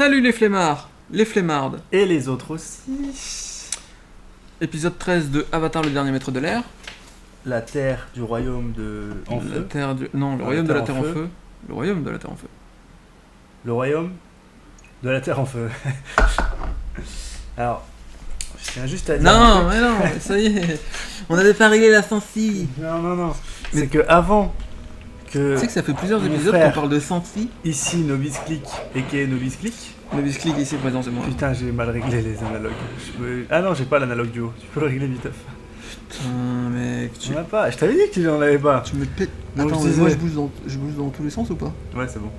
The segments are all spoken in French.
Salut les flemmards, les flemmardes. Et les autres aussi. Épisode 13 de Avatar, le dernier maître de l'air. La terre du royaume de... en La feu. terre du... Non, le royaume de la terre en feu. Le royaume de la terre en feu. Le royaume de la terre en feu. Alors, je tiens juste à dire... Non, mais non, ça y est. On avait pas réglé la sensi. Non. C'est que avant que... Tu sais que ça fait plusieurs mon épisodes frère, qu'on parle de sensi. Ici, Nobis Click, et Nobis Click. Le bisclic ici présent, c'est moi. Putain, j'ai mal réglé les analogues. Ah non, j'ai pas l'analogue duo. Tu peux le régler vite. Putain, mec, Tu n'en as pas. Je t'avais dit que tu n'en avais pas. tu me pètes. Non, Attends, je mais disais- moi je bouge dans tous les sens ou pas? Ouais, c'est bon.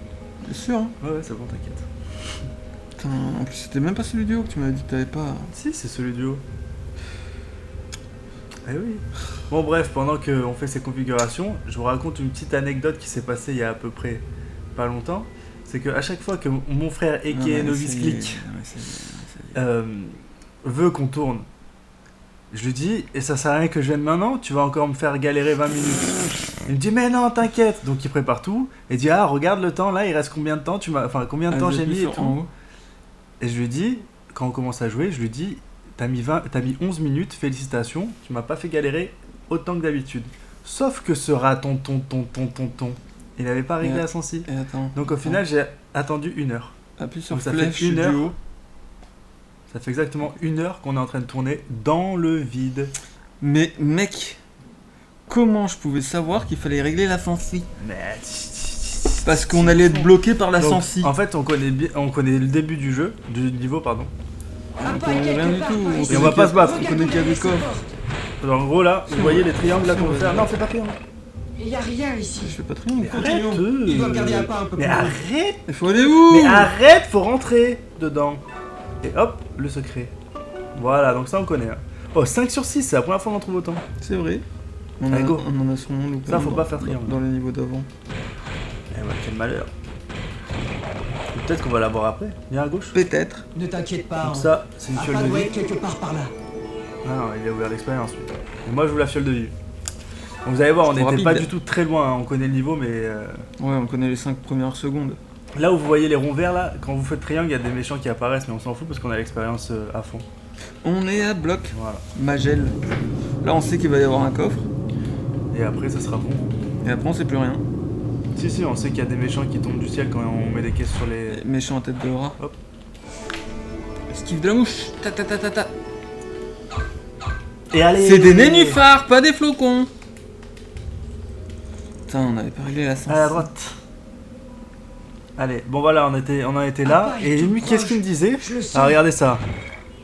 Bien sûr, hein. Ouais, c'est bon, t'inquiète. Putain, en plus c'était même pas celui du haut que tu m'avais dit que t'avais pas. Si, c'est celui du haut. Eh oui. Bon, bref, pendant qu'on fait ces configurations, je vous raconte une petite anecdote qui s'est passée il y a à peu près pas longtemps. C'est qu'à chaque fois que mon frère, a.k.a. Novice Click, veut qu'on tourne, je lui dis, et ça sert à rien que je vienne maintenant, tu vas encore me faire galérer 20 minutes. Il me dit, mais non, t'inquiète. Donc il prépare tout, et dit, ah, regarde le temps, là, il reste combien de temps, enfin, combien de temps j'ai mis et tout. Et je lui dis, quand on commence à jouer, je lui dis, t'as mis 11 minutes, félicitations, tu m'as pas fait galérer autant que d'habitude. Sauf que ce raton, il avait pas réglé Et la sensi. Et attends. Donc au final, j'ai attendu 1 heure. Appuie sur Donc ça flèche fait une du heure. haut. Ça fait exactement 1 heure qu'on est en train de tourner dans le vide. Mais mec, comment je pouvais savoir qu'il fallait régler la sensi? Mais... Parce qu'on allait être bloqué par la Donc, sensi. en fait, on connaît le début du jeu, du niveau, pardon. On connaît rien du tout. Et on va pas se battre. On connaît qu'il y a des coffres. Alors, en gros, là, vous voyez les triangles là qu'on veut faire. Non, fais pas triangle. Il y a rien ici. Je fais pas de triangle. Arrête. Il doit garder un pas un peu Mais plus haut. arrête. Il faut aller où? Mais arrête, faut rentrer dedans. Et hop, le secret. Voilà, donc ça on connaît. Hein. Oh, 5 sur 6, c'est la première fois qu'on en trouve autant. C'est vrai. On Allez, go. en a sûrement loupé. Ça, faut un pas faire triangle. dans les niveaux d'avant. Eh bah, quel malheur. Peut-être qu'on va l'avoir après. Viens à gauche. Peut-être. Ne t'inquiète pas. Donc ça, c'est une un fiole pas de de vie. way quelque part par là. Ah non, il a ouvert l'expérience lui. Et moi je veux la fiole de vie. Donc vous allez voir, on C'est n'était rapide. pas du tout très loin, hein. On connaît le niveau, mais... Ouais, on connaît les 5 premières secondes. Là où vous voyez les ronds verts, là, quand vous faites triangle, il y a des méchants qui apparaissent, mais on s'en fout parce qu'on a l'expérience à fond. On est à bloc. Voilà. Magel. Là, on sait qu'il va y avoir un coffre. Et après, ça sera bon. Et après, on sait plus rien. Si, on sait qu'il y a des méchants qui tombent du ciel quand on met des caisses sur les... Méchant à tête de rat. Hop. Esquive de la mouche. Ta ta ta ta ta. Et allez. C'est des nénuphars, pas des flocons. Putain, on avait pas réglé la sensi. À la droite. Allez, bon voilà, on en était là. Et lui, qu'est-ce qu'il me disait? Je le sens. Ah, regardez ça.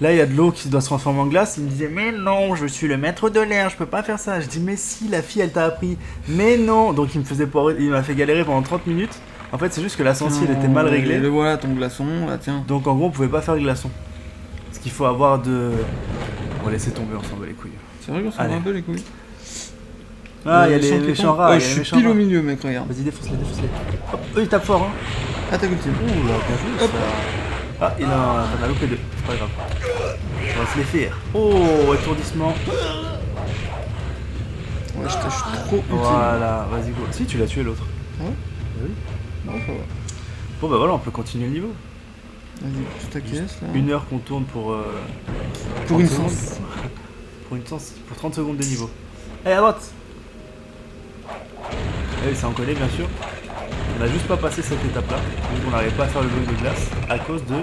Là, il y a de l'eau qui doit se transformer en glace. Il me disait, mais non, je suis le maître de l'air, je peux pas faire ça. Je dis, mais si, la fille, elle t'a appris. Mais non. Donc, il m'a fait galérer pendant 30 minutes. En fait, c'est juste que la sensi, elle était mal Et réglée. le voilà, ton glaçon, là, tiens. Donc, en gros, on pouvait pas faire le glaçon. Parce qu'il faut avoir de... On va laisser tomber, on s'en bat les couilles. C'est vrai qu'on s'en Allez. va un peu les couilles. Ah, il y a méchants les qui méchants tombent. rats. Ouais, il y je a les suis méchants pile au rats. milieu, mec, regarde. Vas-y, défonce-les. Hop, eux, ils tapent fort, hein. Ah, t'as cultivé. Ouh là, bien joué, ça. Ah, il en a loupé 2, c'est pas grave. On va se les faire. Oh, étourdissement. Ouais, je suis trop utile. Voilà, vas-y, go. Si, tu l'as tué l'autre. Ah ouais? Oui. Bon, ça va. Bon, bah voilà, on peut continuer le niveau. Vas-y, pousse ta caisse, là. 1 heure qu'on tourne pour. Pour une 30 secondes. sens. Pour 30 secondes de niveau. Allez, à droite. Eh oui, ça en connaît, bien sûr. On n'a juste pas passé cette étape-là. Donc, on n'arrive pas à faire le bloc de glace à cause de.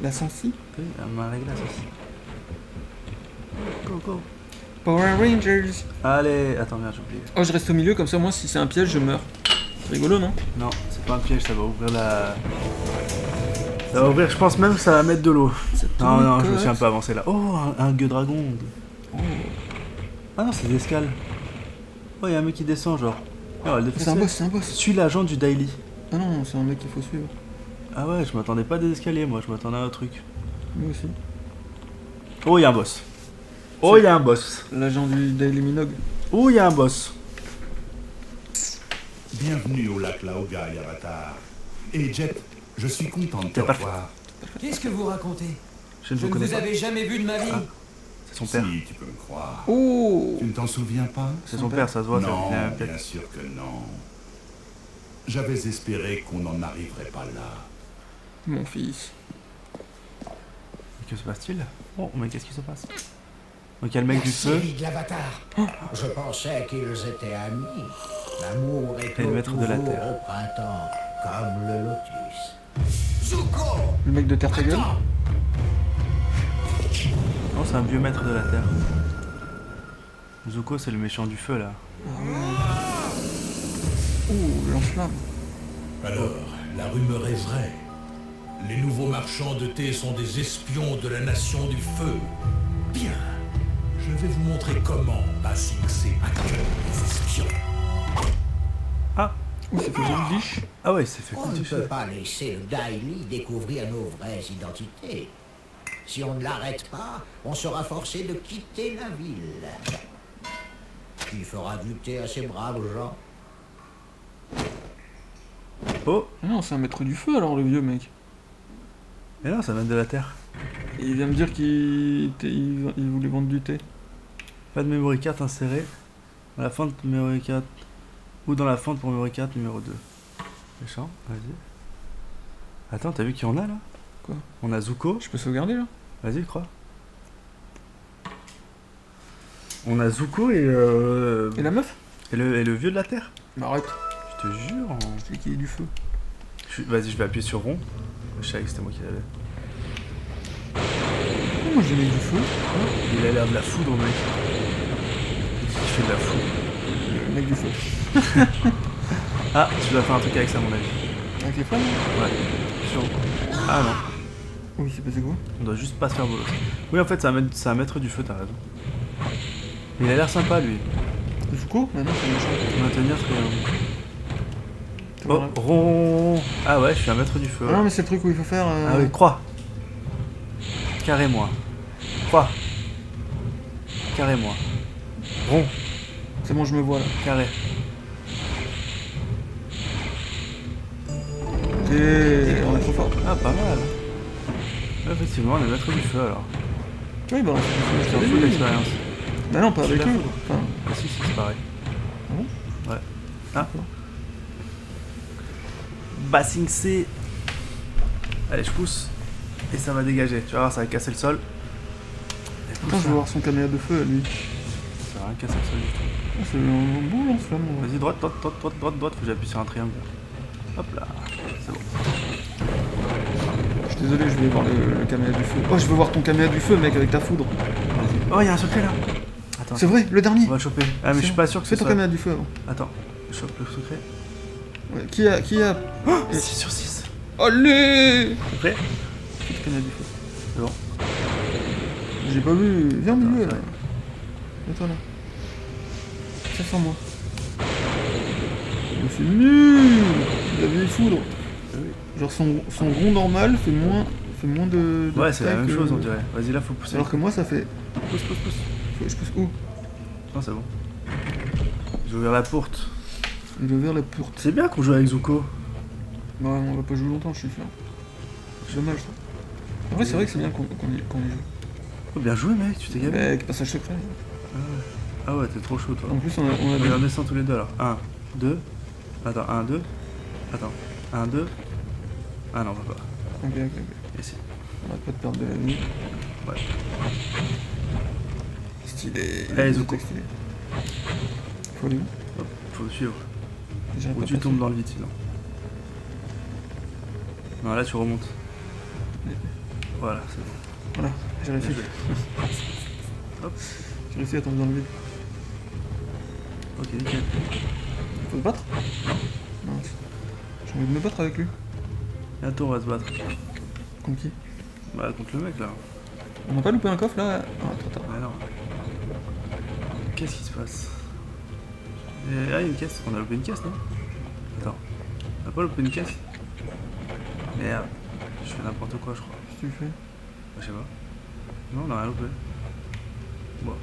La sensi. Oui, la main à la glace aussi. Go, go. Power Rangers. Allez, attends, merde, j'ai oublié. Oh, je reste au milieu, comme ça, moi, si c'est un piège, je meurs. C'est rigolo, non? Non, c'est pas un piège, ça va ouvrir la. Ça va ouvrir, je pense même que ça va mettre de l'eau. Non, je me suis un peu avancé là. Oh, un gueux dragon. Oh. Ah non, c'est des escales. Oh, y'a un mec qui descend, genre. Oh, elle défonce. C'est un boss, c'est un boss. Suis l'agent du daily. Ah non, c'est un mec qu'il faut suivre. Ah ouais, je m'attendais pas à des escaliers, moi, je m'attendais à un truc. Moi aussi. Oh, y'a un boss. Oh, y'a un boss. L'agent du Daily Minogue. Oh, y'a un boss. Bienvenue au lac Laoga et Avatar. Et Jet, je suis content de te T'as pas revoir. Qu'est-ce que vous racontez? Je ne Je vous ne connais vous pas. avais jamais vu de ma vie. Ah. C'est son père. Si, tu peux me croire. Oh. Tu ne t'en souviens pas? C'est son père, ça se voit. Non, ça. bien sûr que non. J'avais espéré qu'on n'en arriverait pas là. Mon fils. Que se passe-t-il? Oh, mais qu'est-ce qui se passe? Donc il y a le mec du feu. Série de l'Avatar. Je pensais qu'ils étaient amis. L'amour est Et le maître de la toujours terre. au printemps, comme le lotus. Zuko! Le mec de Terre ta gueule. Attends. Non, c'est un vieux maître de la terre. Zuko, c'est le méchant du feu là. Ouh, lance-flamme. Alors, la rumeur est vraie. Les nouveaux marchands de thé sont des espions de la nation du feu. Bien. Je vais vous montrer comment Ba Sing Se accueille les espions. Ah! Ouh, c'est fait Goldfish. Ah ouais, c'est fait On ne couper. peut pas laisser le Daily découvrir nos vraies identités. Si on ne l'arrête pas, on sera forcé de quitter la ville. Qui fera du thé à ces braves gens? Oh! Ah non, c'est un maître du feu alors, le vieux mec. Mais non, ça vient de la terre. Et il vient me dire il voulait vendre du thé. Pas de memory card insérée. Dans la fente memory card. Ou dans la fente pour memory card numéro 2. Méchant, vas-y. Attends, t'as vu qui on a là? Quoi? On a Zuko. Je peux sauvegarder là? Vas-y, crois. On a Zuko et Et la meuf? le vieux de la terre. Bah arrête, Je te jure. c'est qui est du feu. Vas-y, je vais appuyer sur rond. Je savais que c'était moi qui l'avais. Pourquoi moi j'ai mis du feu? Il a l'air de la foudre, mec. Il fait de la foudre. Le mec du feu. Ah, tu dois faire un truc avec ça, à mon avis. Avec les flammes? Ouais. Sur. Ah non. Oui, c'est passé quoi? On doit juste pas se faire voler. Oui, en fait, c'est un maître du feu, t'as raison. Il a l'air sympa, lui. Zuko? Bah non, c'est méchant. Maintenir triangle. T'as Oh, raison. rond. Ah ouais, je suis un maître du feu. Ah non, mais c'est le truc où il faut faire. Ah oui, croix. Carré-moi. Croix. Carré-moi. Rond. C'est bon, je me vois là. Carré. Et on est trop fort. Ah, pas mal. Ouais, effectivement, on est maître du feu alors. Oui, bah, Je t'en fous de l'expérience. Bah non, pas C'est avec de la eux. foudre. Enfin, Ah si, si, c'est pareil. Ah bon? Ouais. Ah. Ba Sing Se. Allez, je pousse. Et ça va dégager. Tu vas voir, ça va casser le sol. Et pousse attends, je ça. veux voir son caméra de feu à lui. Ça va rien casser le sol du tout. Ah, c'est un bon lance-flamme. en vrai. Vas-y, droite, droite, droite, droite, droite, droite. Faut que j'appuie sur un triangle. Hop là. C'est bon. Je suis désolé, je voulais voir le caméra du feu. Oh, je veux voir ton caméra du feu, mec, avec ta foudre. Vas-y. Oh, il y a un secret là. Attends. C'est vrai, le dernier. On va le choper. Ah, mais je suis pas sûr que Fais ce ton soit. caméra du feu avant. Attends. Je chope le secret. Ouais, qui a. Oh, 6 sur 6. Allez! Prêt? Fais ton caméra du feu. C'est bon. J'ai pas vu. Viens au Non, milieu c'est là. vrai. Mets-toi là. Tiens sur moi. Mais c'est nul! La vieille foudre. Genre son rond normal fait moins de Ouais, c'est la taille même que- chose, on dirait. Vas-y, là, faut pousser. Alors que moi ça fait. Pousse, pousse, pousse. Je pousse où? Non, c'est bon. J'ai ouvert la porte. Il a ouvert la porte. C'est bien qu'on joue avec Zuko. Bah on va pas jouer longtemps, je suis sûr. C'est dommage ça. En vrai c'est vrai que c'est bien qu'on y joue. Oh, bien joué, mec, tu t'es gavé. Avec passage secret. Ah ouais, t'es trop chaud, toi. En plus on a Allez, des... on descend tous les deux alors. 1, 2. Attends, 1, 2. Attends. 1, 2. Ah non, on va pas. Ok, ok, ok. Ici. On va pas te perdre de la nuit. Ouais. Stylé. Allez, Zuko. Stylé. Faut aller où? Hop, faut le suivre. J'arrive Ou pas à tu passer. tombes dans le vide sinon. Non, là tu remontes. Voilà, c'est bon. Voilà, j'ai réussi. Bien joué. Hop. J'ai réussi à tomber dans le vide. Ok, nickel. Faut se battre? Mince. J'ai envie de me battre avec lui. Bientôt on va se battre. Contre qui? Bah, contre le mec là. On n'a pas loupé un coffre là? Ah, trop tard. Mais non. Qu'est-ce qui se passe? Ah, il y a une caisse. On a loupé une caisse, non? Attends. On a pas loupé une caisse? Merde. Je fais n'importe quoi, je crois. Qu'est-ce que tu fais? Je sais pas. Non, on a rien loupé. Bon.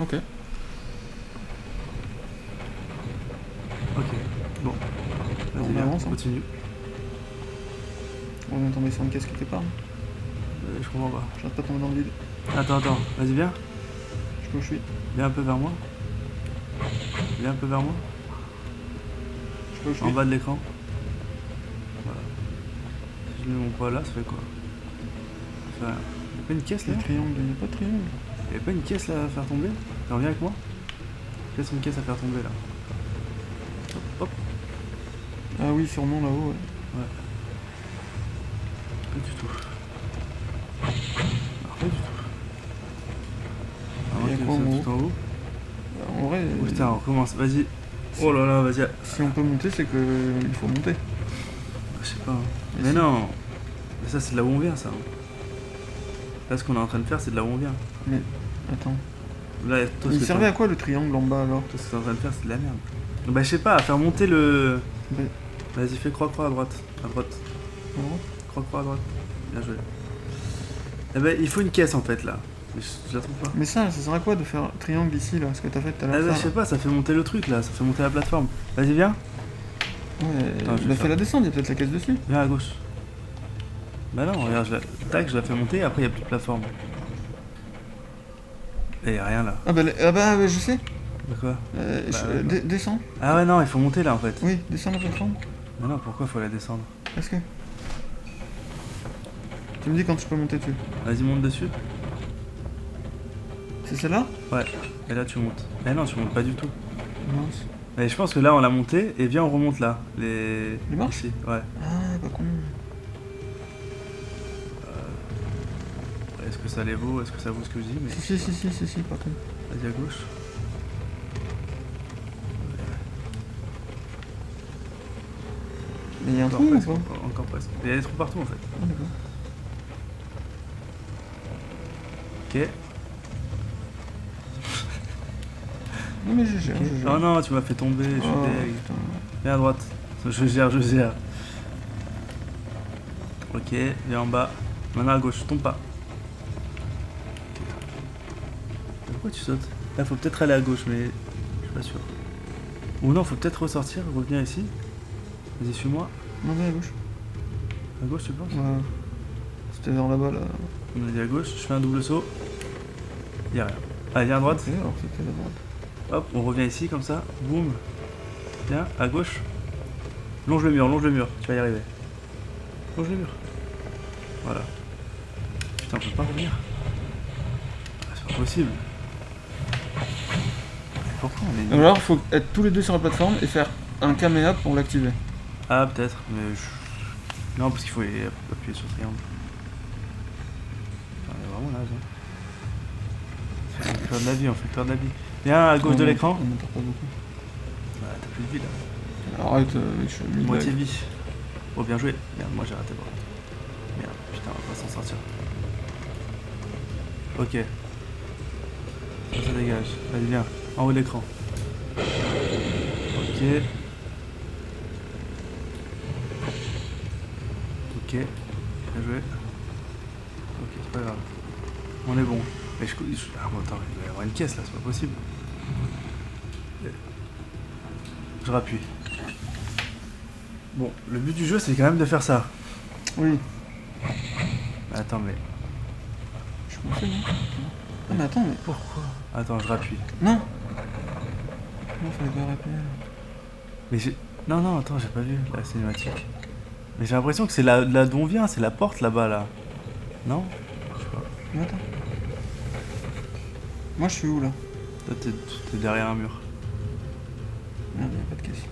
Ok. Ok. Bon. On Vas-y, viens, avance, hein. continue. On vient de tomber sur une caisse quelque part. Je comprends pas. J'arrête pas de tomber dans le vide. Attends, attends. Vas-y, viens. Je sais pas où je suis. Viens un peu vers moi. Viens un peu vers moi. Je sais pas où je En suis. bas de l'écran. je mets mon poids là, ça fait quoi? Ça fait rien. Y'a pas une caisse là? Le triangle, il n'y a pas de triangle. Y'a pas une caisse là à faire tomber? Tu reviens avec moi? Laisse une caisse à faire tomber là. Hop, hop. Ah oui, sûrement là-haut, ouais. Pas du tout. Alors, pas du tout. Il y a Alors, quoi en haut? tout en haut. En vrai, Oh, putain, on recommence, vas-y. Oh là là, vas-y. si on peut monter, c'est qu'il faut monter. Je sais pas. Hein. Mais Mais si. non. Mais ça, c'est de là où on vient, ça. Là, ce qu'on est en train de faire, c'est de là où on vient. Mais attends. Là, toi, ce Il que servait à quoi le triangle en bas alors? toi, ce que t'es en train de faire, c'est de la merde. Bah, je sais pas, à faire monter le. Bah, Vas-y, fais croix-croix à droite. À droite. en gros. Croix-croix à droite. Bien joué. Eh ben, il faut une caisse en fait là. Mais je la trouve pas. Mais ça sert à quoi de faire triangle ici là? Ce que t'as fait tout à Ah l'heure. bah, je sais pas, ça fait monter le truc là, ça fait monter la plateforme. Vas-y, viens. Ouais, Attends, je vais bah faire. fais la descente, il y a peut-être la caisse dessus. Viens à gauche. Bah non, regarde, tac, je la fais monter et après il y a plus de plateforme. Et y a rien là. Ah bah je sais. Bah quoi? Bah, ouais. Descends. Ah ouais, non, il faut monter là en fait. Oui, descends la plateforme. Mais non, pourquoi faut la descendre? Est-ce que... Tu me dis quand tu peux monter dessus. Vas-y, monte dessus. C'est celle-là? Ouais, et là tu montes. Eh non, tu montes pas du tout. Mince. Mais je pense que là on l'a monté et viens on remonte là. Les marches? Ici, ouais. Ah, pas con. Est-ce que ça les vaut? Est-ce que ça vaut ce que je dis? Mais Si, pas con. vas-y à gauche. Mais il y a un Encore trou ou presque, pas? encore presque. Il y a des trous partout en fait. Ah d'accord. Ok. Non mais je gère, je gère. Oh non, tu m'as fait tomber, je suis Oh, deg. putain. Viens à droite. Je gère, je gère. Ok, viens en bas. Maintenant à gauche, tombe pas. Pourquoi tu sautes? Là, faut peut-être aller à gauche, mais je suis pas sûr. Ou non, faut peut-être ressortir, revenir ici. Vas-y, suis-moi. Non, va à gauche. À gauche, tu penses? Ouais. C'était vers là-bas là. On a dit à gauche, je fais un double saut. Y'a rien. Allez, viens à droite. Ok, alors c'était à droite. Hop, on revient ici comme ça. Boum. Viens, à gauche. Longe le mur, tu vas y arriver. Longe le mur. Voilà. Putain, on peut pas revenir. Ah, c'est pas possible. Pourquoi on est... Alors faut être tous les deux sur la plateforme et faire un caméa pour l'activer. Ah, peut-être, mais je... Non, parce qu'il faut appuyer sur triangle. Putain, on est vraiment là, ça. On fait peur de la vie, on fait peur de la vie. Viens à gauche de l'écran. On n'entend pas beaucoup. Ah, t'as plus de vie là. Arrête, je suis mis Moitié lag. vie. Oh, bien joué. Merde, moi j'ai raté droite. Merde, putain, on va pas s'en sortir. Ok. Ça dégage. Allez, viens. En haut de l'écran. Ok. Ok. Bien joué. Ok, c'est pas grave. On est bon. Mais ah, bon, attends, il doit y avoir une caisse là, c'est pas possible. Je rappuie. Bon, le but du jeu c'est quand même de faire ça. Oui. Attends, mais... Je pensais, non? Ah mais attends, mais... Pourquoi? Attends, je rappuie. Non. Non, fallait pas rappeler. Mais j'ai... Non, non, attends, j'ai pas vu la cinématique. Mais j'ai l'impression que c'est là d'où on vient, c'est la porte là-bas, là. Non? Je sais pas. Mais attends. Moi je suis où là? Toi, t'es derrière un mur. Merde, y'a pas de caisse.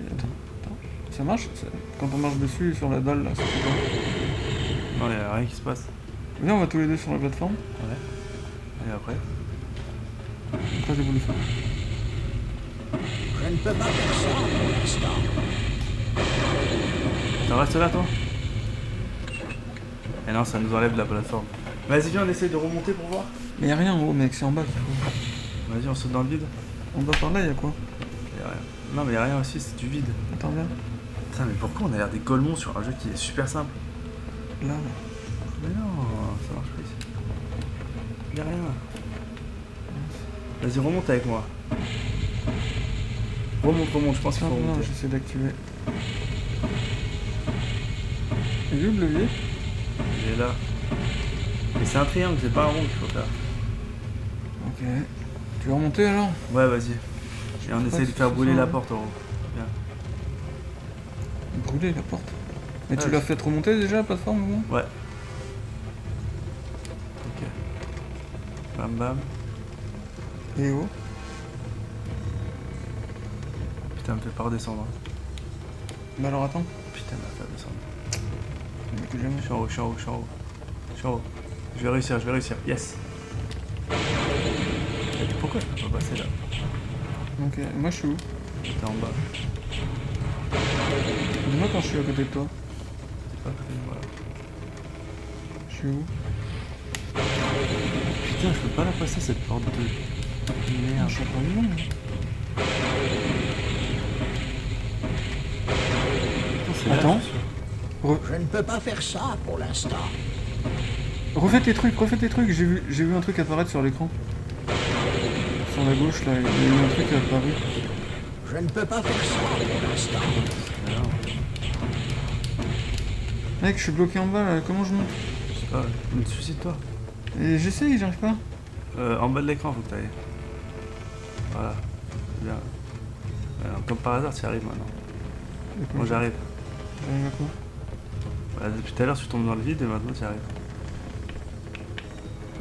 Et attends. Ça marche? Quand on marche dessus sur la dalle là, ça fait quoi? Non, y'a rien qui se passe. Viens, on va tous les deux sur la plateforme. Ouais. Et après? Après j'ai voulu faire. Je ne peux pas faire ça pour l'instant. T'en restes là, toi? Et non, ça nous enlève de la plateforme. Vas-y, viens, on essaye de remonter pour voir. Mais y'a rien en haut, mec, c'est en bas qu'il faut. Vas-y, on saute dans le vide. En bas par là, y'a quoi? Y'a rien. Non, mais y'a rien aussi, c'est du vide. Attends, viens. Putain, mais pourquoi on a l'air des golemons sur un jeu qui est super simple? Là. Mais non, ça marche pas ici. Y'a rien. Vas-y, remonte avec moi. Remonte, je pense qu'il Ah faut non, remonter. j'essaie d'activer. Et vu le levier? Il est là. Mais c'est un triangle, c'est pas un rond qu'il faut faire. Ok. Tu veux remonter alors? Ouais, vas-y. Et on essaie de faire brûler la porte en haut. Viens. Brûler la porte. Et tu l'as fait remonter déjà la plateforme ou non? Ouais. Ok. Bam bam. Et oh. Putain, me fait pas redescendre. Bah alors attends. Putain, me fait redescendre. Que jamais. Je suis en haut, je suis en haut, je suis en haut. Je suis en haut. Je vais réussir, je vais réussir. Yes. Pourquoi je peux pas passer là? Ok, moi je suis où? T'es en bas. Dis-moi quand je suis à côté de toi. T'es pas à côté de moi là. Je suis où? Putain, je peux pas la passer cette porte de... Merde. Je suis pas du monde. C'est là, Attends. je suis sûr. Je ne peux pas faire ça pour l'instant. Refais tes trucs, j'ai vu un truc apparaître sur l'écran. Sur la gauche là, il y a eu un truc qui est apparu. Je ne peux pas faire ça pour l'instant. Mec, je suis bloqué en bas là, comment je monte? Je sais pas, suicide-toi. Et j'essaye, j'arrive pas. En bas de l'écran, faut que t'ailles. Voilà. C'est bien. Comme par hasard, tu y arrives maintenant. Moi j'arrive. J'arrive à quoi? Bah, depuis tout à l'heure, tu tombes dans le vide et maintenant tu y arrives.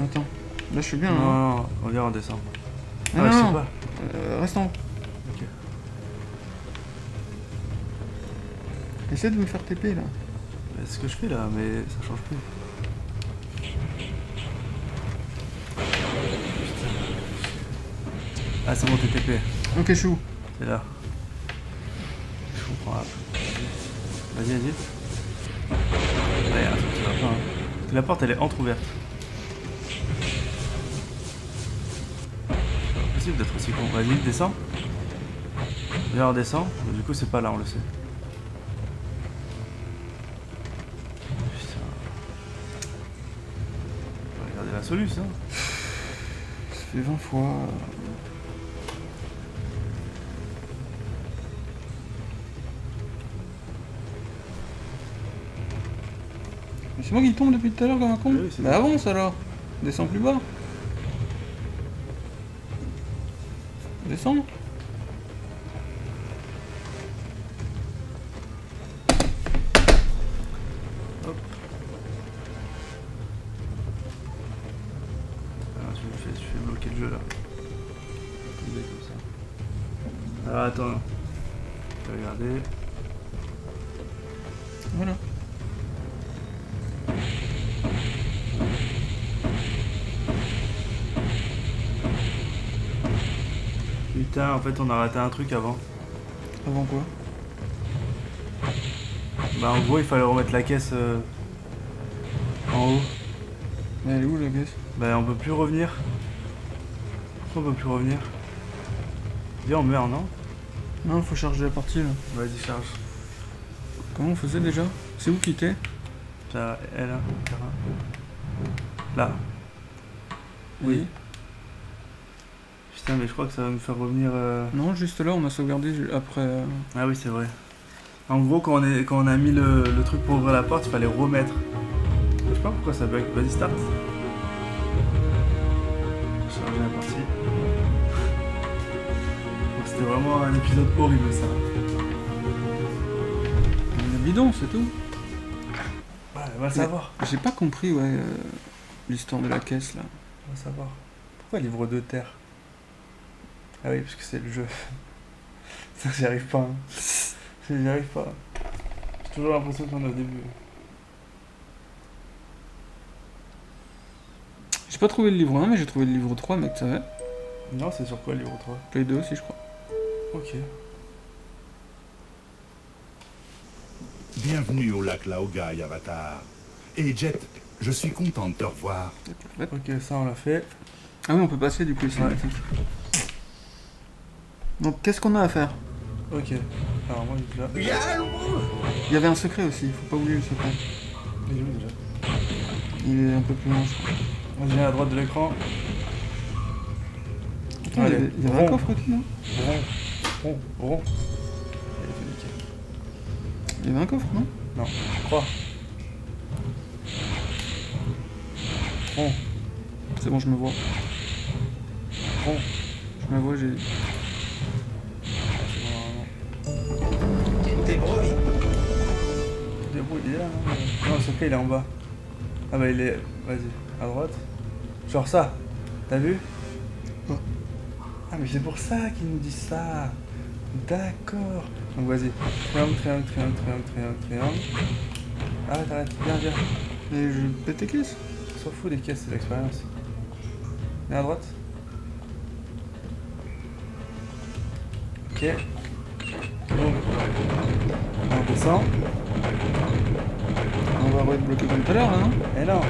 Attends, là je suis bien. Non, hein. non, regarde, on descend. Ah, je sais non, pas. reste en haut. Ok. Essaie de me faire TP là. C'est ce que je fais là, mais ça change plus. Ah, c'est bon, t'es TP. Ok, je suis où? C'est là. Je comprends là. Vas-y, vas-y. Ouais, un truc qui va pas. Hein. Parce que la porte elle est entrouverte. C'est pas possible d'être aussi con. Vas-y, descends. Viens, on descend. Mais du coup, c'est pas là, on le sait. Putain. On va regarder la solution. Ça fait 20 fois. Mais c'est moi qui tombe depuis tout à l'heure comme un con. Oui, c'est Bah bon. avance alors. Descends plus bas. Descends. Hop. Ah, tu fais bloquer le jeu là. Tomber comme ça. Alors attends. Je vais regarder. Voilà. Putain, en fait on a raté un truc avant. Avant quoi? Bah en gros il fallait remettre la caisse en haut. Mais elle est où la caisse? Bah on peut plus revenir. Pourquoi on peut plus revenir? Viens on meurt non? Non, faut charger la partie là. Vas-y charge. Comment on faisait déjà? C'est où qui était? T'as L1, R1. Là. Oui. Putain mais je crois que ça va nous faire revenir... Non, juste là, on a sauvegardé après. Ah oui c'est vrai. En gros quand on a mis le truc pour ouvrir la porte, il fallait remettre. Je sais pas pourquoi ça bug. Vas-y start. Charger la partie. Donc, c'était vraiment un épisode horrible ça. On est bidon, c'est tout. Ouais, on va le savoir. J'ai pas compris, ouais, l'histoire de la caisse là. On va savoir. Pourquoi livre de terre? Ah oui, parce que c'est le jeu. Ça, j'y arrive pas. Hein. J'y arrive pas. J'ai toujours l'impression qu'on est au début. J'ai pas trouvé le livre 1, mais j'ai trouvé le livre 3, mec, ça va. Non, c'est sur quoi le livre 3? Play 2 aussi, je crois. Ok. Bienvenue au lac Laogai, Avatar. Et Jet, je suis content de te revoir. Ok, ça on l'a fait. Ah oui, on peut passer du coup, les cinématiques. Donc, qu'est-ce qu'on a à faire? Ok. Alors moi, il est là. Il y avait un secret aussi, faut pas oublier le secret. Il est où déjà? Il est un peu plus loin, je crois. On vient à droite de l'écran. Attends, Allez, il y avait un rond. coffre aussi, non? Rond. Il y avait un coffre, non? Non, je crois. Rond. C'est bon, je me vois. Rond. Je me vois, j'ai... T'es il est là, non? Non, le secret il est en bas. Ah bah il est... Vas-y, à droite. Genre ça. T'as vu? Quoi? Ah mais c'est pour ça qu'ils nous disent ça. D'accord. Donc vas-y. Triangle, triangle, triangle, triangle, triangle, triangle. Arrête, arrête. Viens, viens. Et je pète tes caisses. On s'en fout des caisses, c'est l'expérience. Viens à droite. Ok. Bon. On descend. On va être bloqué comme tout à l'heure là, non? Et non.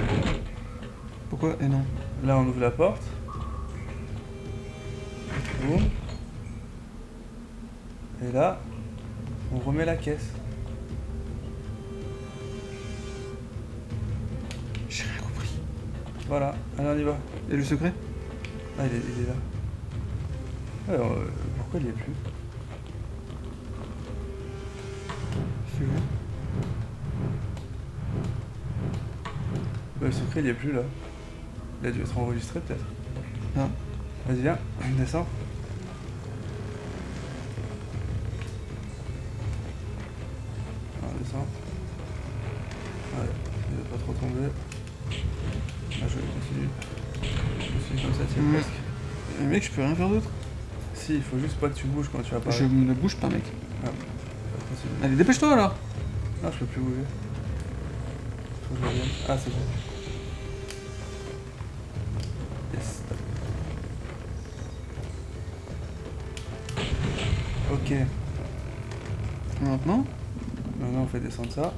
Pourquoi? Eh non. Là on ouvre la porte. Boum. Et là, on remet la caisse. J'ai rien compris. Voilà, allez on y va. Et le secret? Ah il est là. Alors, pourquoi il y est plus? C'est où? Bah, le secret il y est plus là. Il a dû être enregistré peut-être. Ah. Vas-y viens, descends. On descend. Ouais, il va pas trop tomber. Ah, je continue. Je suis comme ça, tiens Mm. presque. Mais mec, je peux rien faire d'autre. Si, il faut juste pas que tu bouges quand tu apparais. Je ne bouge pas, mec. Ah, continue. Allez, dépêche-toi alors. Non, je peux plus bouger. Faut que je revienne. Ah, c'est bon. Yes. Ok. Maintenant? Maintenant, on fait descendre ça.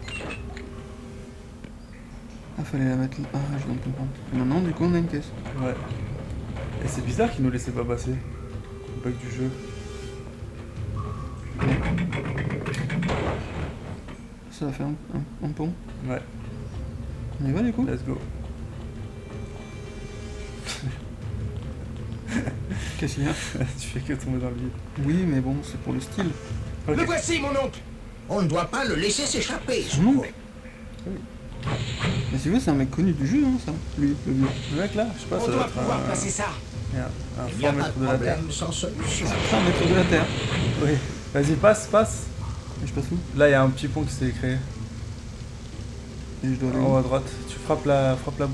Ah, fallait la mettre là. Ah, je viens de comprendre. Et maintenant, du coup, on a une caisse. Ouais. Et c'est bizarre qu'ils nous laissaient pas passer. Le bug du jeu. Ça va faire un pont. Ouais, On y va, du coup? let's go. Qu'est-ce qu'il y a? Tu fais que tomber dans le vide. Oui, mais bon, c'est pour le style. Ok. Le voici, mon oncle. On ne doit pas le laisser s'échapper. Son oncle? Mais si vous, c'est un mec connu du jeu, hein, ça. Lui, le vieux. Le mec là, je sais pas, ça doit être ça. un Il n'y a fort pas maître de de la terre. problème sans solution. C'est un maître de la terre. Oui. Vas-y, passe, passe. Et je passe où? Là, il y a un petit pont qui s'est créé. Et je dois aller En haut où? à droite. Tu frappes la caisse là.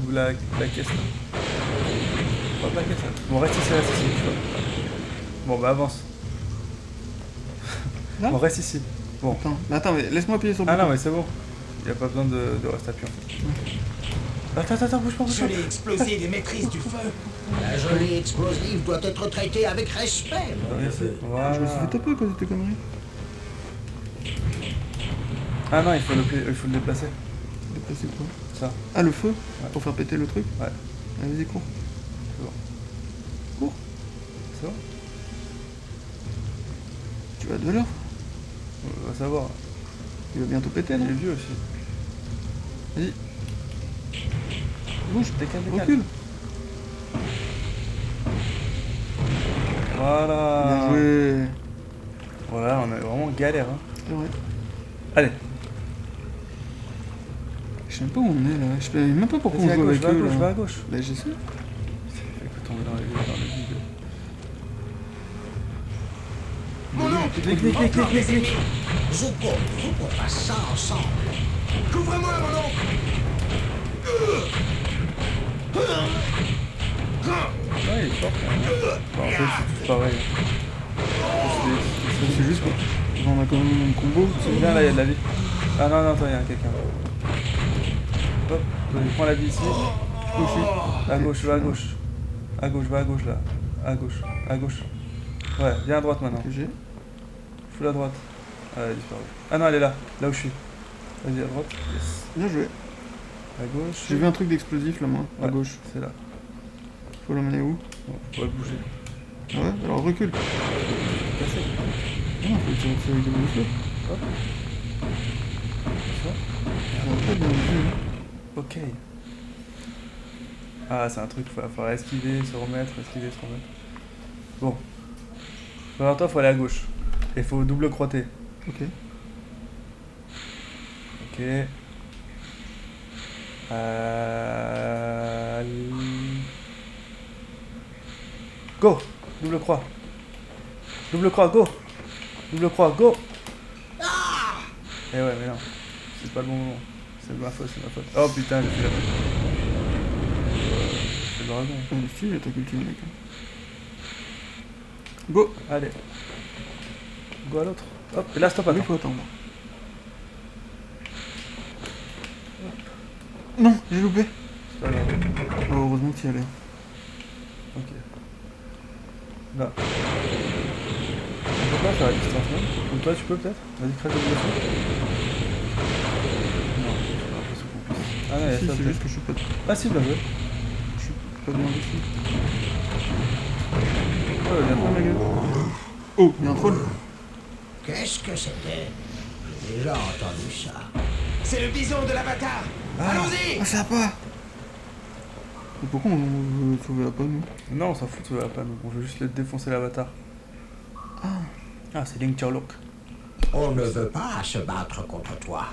Frappe la caisse là. Bon, reste ici, tu vois. Bon, bah avance. Là? Bon, reste ici. Bon. Attends, mais laisse-moi appuyer sur le Ah bouton. non, mais c'est bon. Y a pas besoin de rester appuyé en fait. Attends, bouge pas. Gelée explosive et maîtrise du feu. La gelée explosive doit être traitée avec respect. Voilà. Je me suis fait taper à cause de tes conneries. Ah non, il faut le déplacer. Déplacer quoi? Ça. Ah, le feu? Ouais. Pour faire péter le truc? Ouais. Allez, vas-y, cours. C'est bon. Cours. C'est bon. Tu vas de l'heure? On va savoir. Il va bientôt péter, Il non? est vieux aussi. Vas-y. Bouge, Décale. recule. Voilà. Bien joué. Voilà, on est vraiment galère. Hein. C'est vrai. Allez. Je sais même pas où on est là. Je sais même pas pourquoi on Vas-y, à joue gauche, avec va à eux gauche, là. va à gauche. Bah, j'essaie. Fait que tomber dans le vide. Mon oncle. Clic. Encore des ennemis. Zuko, faut qu'on fasse ça ensemble. Couvre-moi, mon oncle. Ouais, il est fort quand même. Bon, en fait, c'est tout pareil. C'est juste quoi. On a quand même un combo. C'est bien là, il y a de la vie. Ah non, attends, il y a quelqu'un. Hop, je prends la vie ici. Ici. À gauche, va à gauche. À gauche, va à gauche là. À gauche. Ouais, viens à droite maintenant. Que j'ai. Full à droite. Ah, elle a disparu. Ah non, elle est là où je suis. Vas-y, à droite. Yes. Bien joué. À gauche. J'ai vu un truc d'explosif là, moi, à Ouais, gauche. C'est là. Faut l'emmener où? Bon, on pourrait bouger. Ah ouais, alors recule. Cassé. Non, faut tirer dessus avec des bonus. Hop. Ça. Ça va pas bien vu, hein. Ok. Ah, c'est un truc, il faudra esquiver, se remettre. Bon. Alors toi, faut aller à gauche. Et faut double crotter. Ok. Ok. Go. Double croix, go. Double croix, go. Et ouais, mais non. C'est pas le bon moment. C'est ma faute, c'est ma faute. Oh putain, j'ai fait la faute. C'est le dragon. Ah, mais si, t'as cultivé, mec. Go. Allez. Go à l'autre. Hop, et là stop, Oui, attends. faut attendre. Non, j'ai loupé. C'est pas grave. Oh, heureusement que tu y allais. Ok. Là. On peut pas faire la distance, non? Ou toi tu peux peut-être? Vas-y, crève le dessus. Non, j'ai pas l'impression qu'on puisse. Ah non, il y a Si, ça. c'est juste que je suis pas, Ah si, bien joué. je suis pas bien dessus. Oh, bien joué, ma gueule. Oh, il y a un troll. Qu'est-ce que c'était? J'ai déjà entendu ça. C'est le bison de l'avatar. Allons-y. Ah, ça va pas. Mais pourquoi on veut sauver la pomme, nous? Non, on s'en fout, tu vas pas, nous. On veut juste le défoncer l'avatar. Ah, c'est Link Charlock. On ne veut pas se battre contre toi.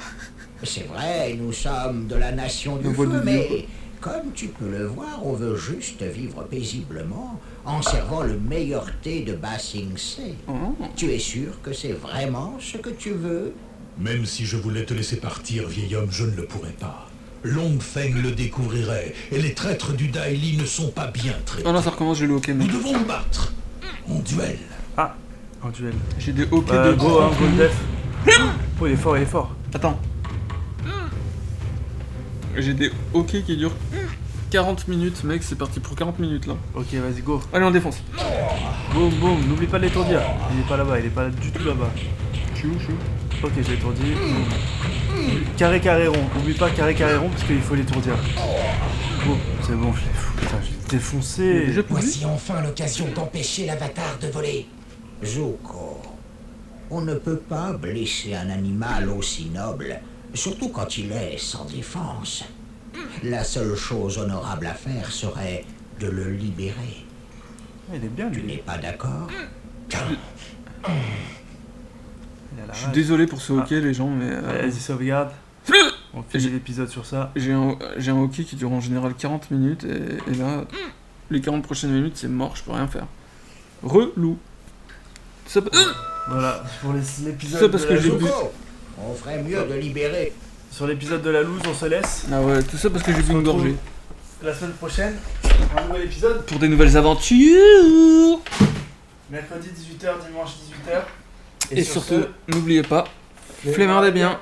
C'est vrai, nous sommes de la nation du On voit feu, des mais comme tu peux le voir, on veut juste vivre paisiblement en servant le meilleur thé de Ba Sing Se. Oh. Tu es sûr que c'est vraiment ce que tu veux? Même si je voulais te laisser partir, vieil homme, je ne le pourrais pas. Long Feng le découvrirait, et les traîtres du Daili ne sont pas bien traités. Oh non, ça recommence, j'ai le hockey, Nous mec. devons nous battre. En duel. Ah, en duel. J'ai des hockey de Go, hein, 30 go minutes. def. Oh, il est fort, il est fort. Attends. J'ai des hockey qui durent 40 minutes, mec, c'est parti pour 40 minutes là. Ok, vas-y, go. Allez, on défonce. Boum, boum, n'oublie pas de l'étourdir. Il est pas là-bas, il est pas du tout là-bas. Je suis où, Ok, j'ai étourdi. Carré, carré, rond. N'oublie pas carré, carré, rond, parce qu'il faut l'étourdir. Bon, c'est bon, je l'ai fou. Putain, j'ai défoncé. Déjà plus Voici enfin l'occasion d'empêcher l'avatar de voler. Zuko, on ne peut pas blesser un animal aussi noble, surtout quand il est sans défense. La seule chose honorable à faire serait de le libérer. Il est bien, Tu lui. n'es pas d'accord? Il a la Je suis rage. désolé pour ce hockey, les gens, mais Vas-y, sauvegarde. On finit l'épisode sur ça. j'ai un hockey qui dure en général 40 minutes, et là, les 40 prochaines minutes, c'est mort, je peux rien faire. Relou. Ça, Voilà, pour l'épisode Ça, parce de que la j'ai loose. bu- Zuko, on ferait mieux de libérer. Sur l'épisode de la loose, on se laisse. Ah ouais, tout ça parce que j'ai bu une retrouve gorgée. La semaine prochaine, un nouvel épisode. Pour des nouvelles aventures. Mercredi 18h, dimanche 18h. Et surtout, n'oubliez pas, flémardez bien.